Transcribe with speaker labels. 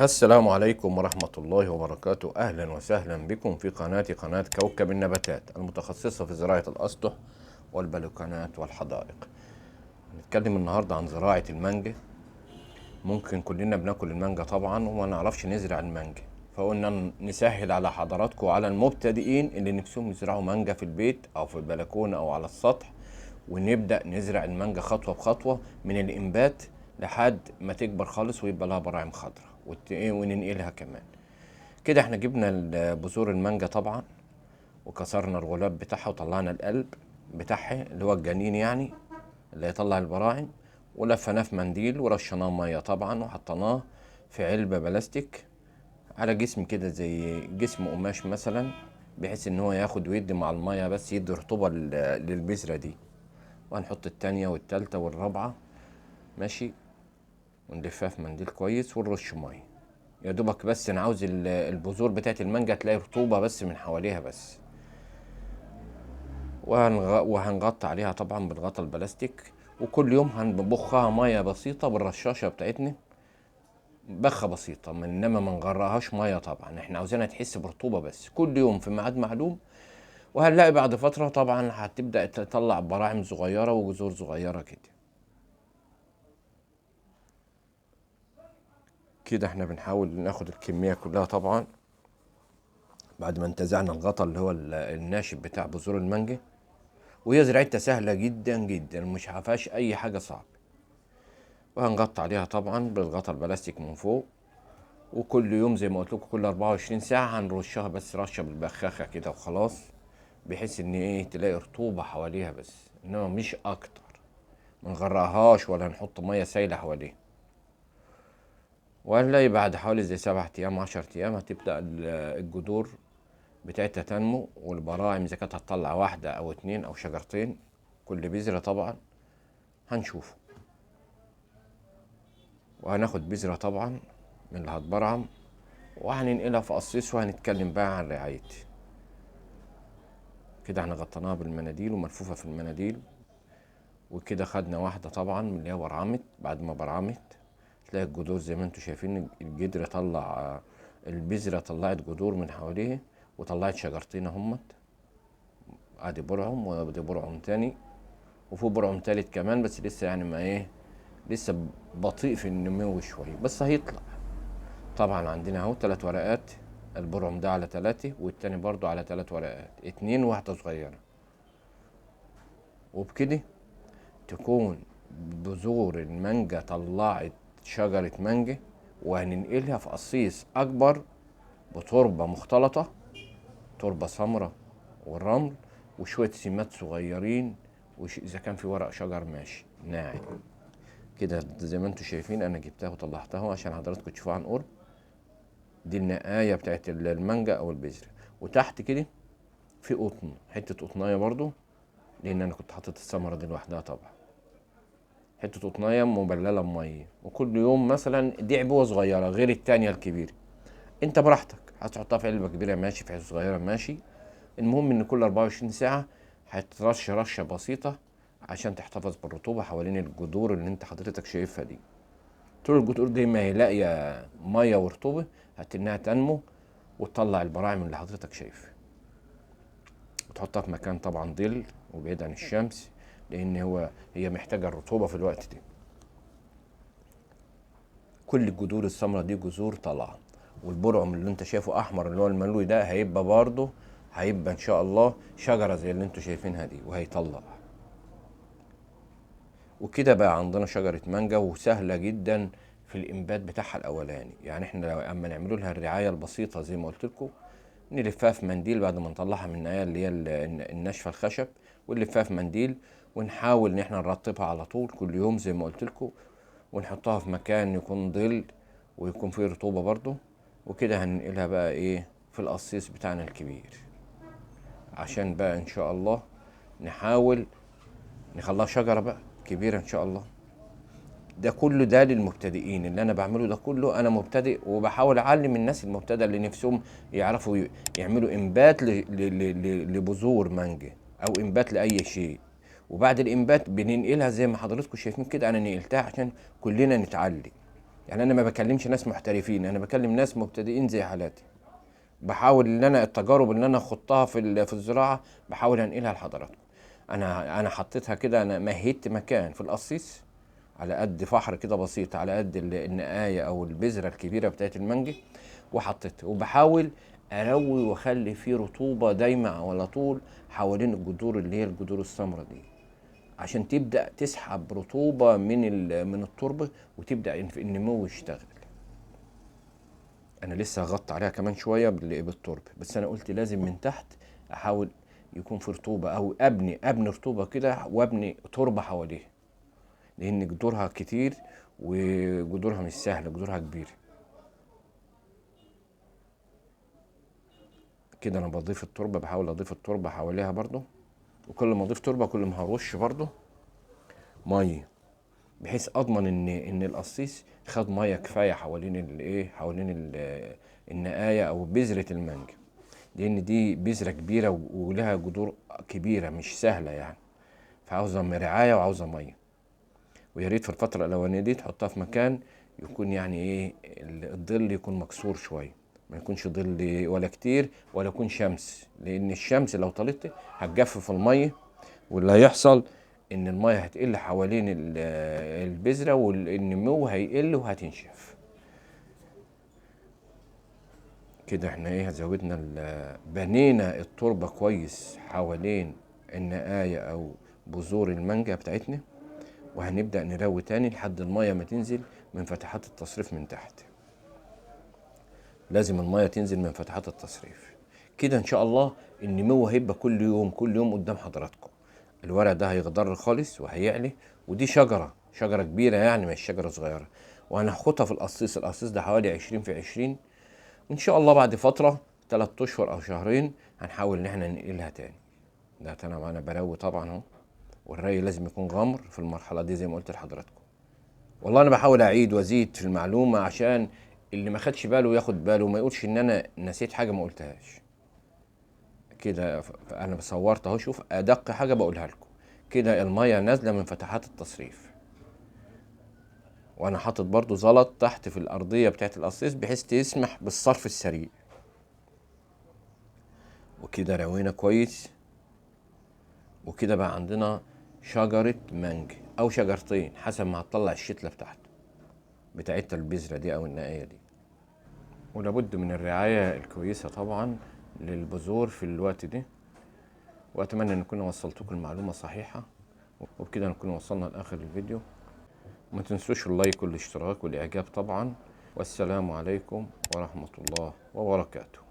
Speaker 1: السلام عليكم ورحمة الله وبركاته. أهلا وسهلا بكم في قناة كوكب النباتات المتخصصة في زراعة الأسطح والبلكونات والحدائق. هنتكلم النهاردة عن زراعة المانجا. ممكن كلنا بناكل المانجا طبعا وما نعرفش نزرع المانجا، فقلنا نسهل على حضراتكم وعلى المبتدئين اللي نفسهم يزرعوا مانجا في البيت أو في البلكونة أو على السطح، ونبدأ نزرع المانجا خطوة بخطوة من الإنبات لحد ما تكبر خالص ويبقى لها براعم خضراء وننقلها كمان. كده احنا جبنا بذور المانجا طبعا، وكسرنا الغلاب بتاعها وطلعنا القلب بتاعها اللي هو الجنين يعني اللي هيطلع البراعم، ولفناه في منديل ورشناه ميه طبعا وحطيناه في علبة بلاستيك على جسم كده زي جسم قماش مثلا، بحيث ان هو ياخد ويدي مع الميه بس يدي رطوبة للبذرة دي. وهنحط التانية والتالتة والرابعة ماشي، ونلفها في منديل كويس ونرش ميه يا دوبك، بس انا عاوز البذور بتاعت المانجا تلاقي رطوبة بس من حواليها بس. وهنغطي عليها طبعا بالغطا البلاستيك، وكل يوم هنبخها ميه بسيطة بالرشاشة بتاعتنا، بخة بسيطة، انما ما نغرقهاش ميه طبعا، احنا عاوزينها تحس برطوبة بس كل يوم في ميعاد معلوم. وهنلاقي بعد فترة طبعا هتبدأ تطلع براعم صغيرة وجذور صغيرة كده. كده احنا بنحاول ناخد الكمية كلها طبعا بعد ما انتزعنا الغطا اللي هو الناشف بتاع بذور المانجا. وهي زراعتها سهلة جدا جدا، مش عفاش اي حاجة صعبة. وهنغطي عليها طبعا بالغطا البلاستيك من فوق، وكل يوم زي ما قلت لكم كل 24 ساعة هنرشها بس رشة بالبخاخة كده وخلاص، بحيث ان ايه تلاقي رطوبة حواليها بس، انما مش اكتر. ما نغرقهاش ولا نحط مية سايلة حواليها. وهنلاقي بعد حوالي زي 7 ايام 10 ايام هتبدأ الجذور بتاعتها تنمو، والبراعم اذا كانت هتطلع واحدة او اتنين او شجرتين كل بذرة طبعا هنشوفه. وهناخد بذرة طبعا من اللي هتبرعم وهننقلها في قصيص، وهنتكلم بقى عن رعايتها. كده احنا غطيناها بالمناديل وملفوفة في المناديل. وكده خدنا واحدة طبعا من اللي هي برعمت. بعد ما برعمت تلاقي الجذور زي ما انتم شايفين، الجدر طلع، البذرة طلعت جذور من حواليه وطلعت شجرتين اهمت. ادي برعم وادي برعم تاني، وفي برعم تالت كمان بس لسه يعني ما ايه، لسه بطيء في النمو شوية بس هيطلع. طبعا عندنا اهو 3 ورقات، البرعم ده على 3 والتاني برضو على 3 ورقات، 2 وواحدة صغيرة. وبكده تكون بذور المانجا طلعت شجرة مانجا، وهننقلها في قصيص أكبر بتربة مختلطة، تربة سمراء والرمل وشوية سمات صغيرين، إذا كان في ورق شجر ماشي ناعم كده. زي ما انتم شايفين أنا جبتها وطلعتها عشان حضراتكم تشوفوها عن قرب. دي النقاية بتاعت المانجا أو البذرة. وتحت كده في قطن، حتة قطناية برضو، لأن أنا كنت حاطط الثمرة دي لوحدها طبعا. حتة قطناية مبللة بمية، وكل يوم مثلا دي عبوة صغيرة غير التانية الكبيرة. انت براحتك، هتحطها في علبة كبيرة ماشي، في علبة صغيرة ماشي. المهم ان كل 24 ساعة هترش رشة بسيطة عشان تحتفظ بالرطوبة حوالين الجذور اللي انت حضرتك شايفها دي. طول الجذور دي ما هي لاقية مية ورطوبة هتنها تنمو وتطلع البراعم اللي حضرتك شايفها. وتحطها في مكان طبعا ظل وبعيد عن الشمس، لان هي محتاجة الرطوبة في الوقت ده. كل الجذور السمراء دي جذور طالعه، والبرعم اللي انت شايفه احمر اللي هو الملوي ده هيبقى برضه، هيبقى ان شاء الله شجره زي اللي انتوا شايفينها دي وهيطلع. وكده بقى عندنا شجره مانجا وسهله جدا في الانبات بتاعها الاولاني. يعني احنا لو اما نعملوا لها الرعايه البسيطه زي ما قلت لكم، نلفها في منديل بعد ما نطلعها من النهايه اللي هي الناشفه الخشب، ونلفها في منديل ونحاول ان احنا نرطبها على طول كل يوم زي ما قلت لكم، ونحطها في مكان يكون ظل ويكون فيه رطوبة برضو. وكده هننقلها بقى ايه في القصيص بتاعنا الكبير، عشان بقى ان شاء الله نحاول نخليها شجرة بقى كبيرة ان شاء الله. ده كله ده للمبتدئين، اللي انا بعمله ده كله انا مبتدئ، وبحاول اعلم الناس المبتدئة اللي نفسهم يعرفوا يعملوا انبات لبذور مانجا او انبات لاي شيء. وبعد الانبات بننقلها زي ما حضراتكم شايفين كده، انا نقلتها عشان كلنا نتعلم. يعني انا ما بكلمش ناس محترفين، انا بكلم ناس مبتدئين زي حالاتي. بحاول ان انا التجارب اللي انا خضتها في الزراعه بحاول انقلها لحضراتكم. انا حطيتها كده، انا مهدت مكان في القصيص على قد فحر كده بسيط، على قد النقايه او البذره الكبيره بتاعت المانجا، وحطيت وبحاول اروي واخلي فيه رطوبه دايمه على طول حوالين الجذور اللي هي الجذور السمراء دي، عشان تبدا تسحب رطوبه من التربه وتبدا النمو يشتغل. انا لسه هغطي عليها كمان شويه بالتربه، بس انا قلت لازم من تحت احاول يكون في رطوبه، او ابني رطوبه كده وابني تربه حواليها، لان جذورها كتير وجذورها مش سهله، جذورها كبيره. كده انا بضيف التربه، بحاول اضيف التربه حواليها برضو، وكل ما اضيف تربه كل ما هرش برضو ميه، بحيث اضمن ان القصيص خد ميه كفايه حوالين النقايه او بذره المانجا، لان دي بذره كبيره ولها جذور كبيره مش سهله يعني، فعاوزه رعايه وعاوزه ميه. ويا ريت في الفتره الاولانيه دي تحطها في مكان يكون يعني الظل يكون مكسور شويه، ما يكونش ظل ولا كتير ولا يكون شمس، لان الشمس لو طالت هتجفف الميه، واللي هيحصل ان الميه هتقل حوالين البذره والنمو هيقل وهتنشف. كده احنا زودنا بنينا التربه كويس حوالين النقايه او بذور المانجا بتاعتنا، وهنبدا نروي تاني لحد الميه ما تنزل من فتحات التصريف من تحت. لازم الميه تنزل من فتحات التصريف. كده ان شاء الله النمو هيبقى كل يوم كل يوم قدام حضراتكم. الورق ده هيخضر خالص وهيعلي، ودي شجره كبيره يعني مش شجره صغيره، وهنحطها في القصيص ده حوالي 20 في 20، وان شاء الله بعد فتره 3 اشهر او شهرين هنحاول ان احنا ننقلها تاني. ده انا معانا بروي طبعا اهو، والري لازم يكون غمر في المرحله دي زي ما قلت لحضراتكم. والله انا بحاول اعيد وازيد في المعلومه عشان اللي ما خدش باله ياخد باله، وما يقولش ان انا نسيت حاجه ما قلتهاش. كده انا صورت اهو، شوف ادق حاجه بقولها لكم. كده الميه نازله من فتحات التصريف، وانا حاطط برضو زلط تحت في الارضيه بتاعت القصيص بحيث تسمح بالصرف السريع. وكده روينا كويس، وكده بقى عندنا شجره مانجا او شجرتين حسب ما هتطلع الشتله بتاعتها البذره دي او النقايه دي. ولابد من الرعايه الكويسه طبعا للبذور في الوقت ده. واتمنى ان اكون وصلت لكم المعلومه صحيحه، وبكده نكون وصلنا لاخر الفيديو. ما تنسوش اللايك والاشتراك والاعجاب طبعا، والسلام عليكم ورحمه الله وبركاته.